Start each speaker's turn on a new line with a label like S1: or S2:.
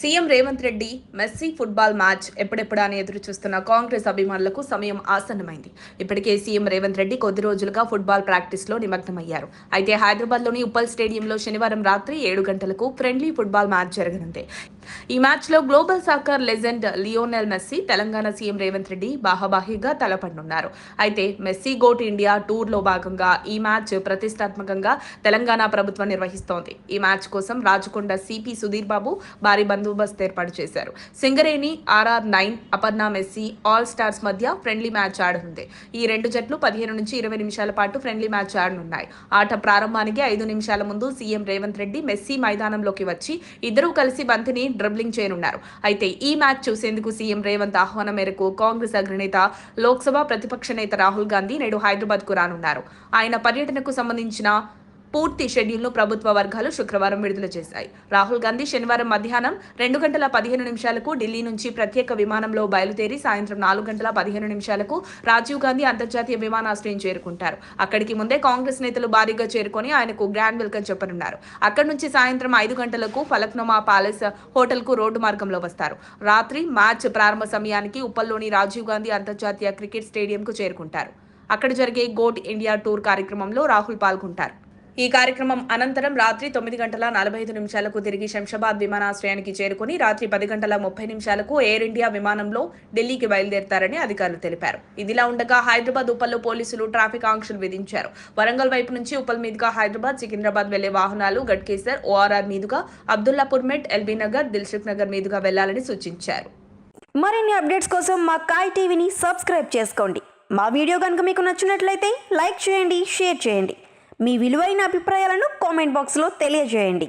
S1: CM Revanth Reddy Messi football match ఎప్పుడెప్పుడా అని ఎదురు చూస్తున్న కాంగ్రెస్ అభిమానులకు సమయం ఆసన్నమైంది. ఇప్పటికే సీఎం రేవంత్ రెడ్డి కొద్ది రోజులుగా ఫుట్బాల్ ప్రాక్టీస్ లో నిమగ్నమయ్యారు. అయితే హైదరాబాద్లోని ఉప్పల్ స్టేడియంలో శనివారం రాత్రి 7 గంటలకు ఫ్రెండ్లీ ఫుట్బాల్ మ్యాచ్ జరగనుంది. ఈ మ్యాచ్ లో global soccer legend Lionel Messi, Telangana CM Revanth Reddy బాహాబాహిగా తలపడనున్నారు. అయితే మెస్సీ గోట్ ఇండియా టూర్ లో భాగంగా ఈ మ్యాచ్ ప్రతిష్టాత్మకంగా తెలంగాణ ప్రభుత్వం నిర్వహిస్తోంది. ఈ మ్యాచ్ కోసం రాచకొండ సిపి సుధీర్ బాబు భారీ బందోబస్తు ఏర్పాటు చేశారు. Singareni, RR9, Aparna Messi all stars మధ్య ఫ్రెండ్లీ మ్యాచ్ ఆడనుంది. ఈ రెండు జట్లు 15 నుంచి 20 నిమిషాల పాటు ఫ్రెండ్లీ మ్యాచ్ ఆడనున్నాయి. ఆట ప్రారంభానికి 5 నిమిషాల ముందు సీఎం రేవంత్ రెడ్డి మెస్సీ మైదానంలోకి వచ్చి ఇద్దరూ కలిసి బంతిని డ్రిబ్లింగ్ చేయనున్నారు. అయితే ఈ మ్యాచ్ చూసేందుకు సీఎం రేవంత్ ఆహ్వానం మేరకు కాంగ్రెస్ అగ్రనేత, లోక్సభ ప్రతిపక్ష నేత రాహుల్ గాంధీ నేడు హైదరాబాద్ కు రానున్నారు. ఆయన పర్యటనకు సంబంధించిన పూర్తి షెడ్యూల్ను ప్రభుత్వ వర్గాలు శుక్రవారం విడుదల చేశాయి. రాహుల్ గాంధీ శనివారం మధ్యాహ్నం 2:15 ఢిల్లీ నుంచి ప్రత్యేక విమానంలో బయలుదేరి సాయంత్రం 4:15 రాజీవ్ గాంధీ అంతర్జాతీయ విమానాశ్రయం చేరుకుంటారు. అక్కడికి ముందే కాంగ్రెస్ నేతలు భారీగా చేరుకొని ఆయనకు గ్రాండ్ వెల్కమ్ చెప్పనున్నారు. అక్కడి నుంచి సాయంత్రం 5 గంటలకు ఫలక్నుమా ప్యాలెస్ హోటల్కు రోడ్డు మార్గంలో వస్తారు. రాత్రి మ్యాచ్ ప్రారంభ సమయానికి ఉప్పల్లోని రాజీవ్ గాంధీ అంతర్జాతీయ క్రికెట్ స్టేడియంకు చేరుకుంటారు. అక్కడ జరిగే గోట్ ఇండియా టూర్ కార్యక్రమంలో రాహుల్ పాల్గొంటారు. ఈ కార్యక్రమం అనంతరం రాత్రి 9:45 తిరిగి శంషాబాద్ విమానాశ్రయానికి చేరుకుని రాత్రి 10:30 ఎయిర్ ఇండియా విమానంలో ఢిల్లీకి బయలుదేరతారని అధికారులు తెలిపారు. ఇదిలా ఉండగా హైదరాబాద్ ఉప్పల్లో పోలీసులు ట్రాఫిక్ ఆంక్షలు విధించారు. వరంగల్ వైపు నుంచి ఉప్పల్ మీదుగా హైదరాబాద్, సికింద్రాబాద్ వెళ్లే వాహనాలు గట్కేసర్, ORR మీదుగా అబ్దుల్లాపూర్ మెట్, LB నగర్, దిల్సుఖ్ నగర్ మీదుగా వెళ్లాలని సూచించారు.
S2: మరిన్ని అప్డేట్స్ కోసం మా కాయ్ టీవీని సబ్స్క్రైబ్ చేసుకోండి. మా వీడియో కనుక మీకు నచ్చినట్లయితే లైక్ చేయండి, షేర్ చేయండి. మీ విలువైన అభిప్రాయాలను కామెంట్ బాక్స్లో తెలియజేయండి.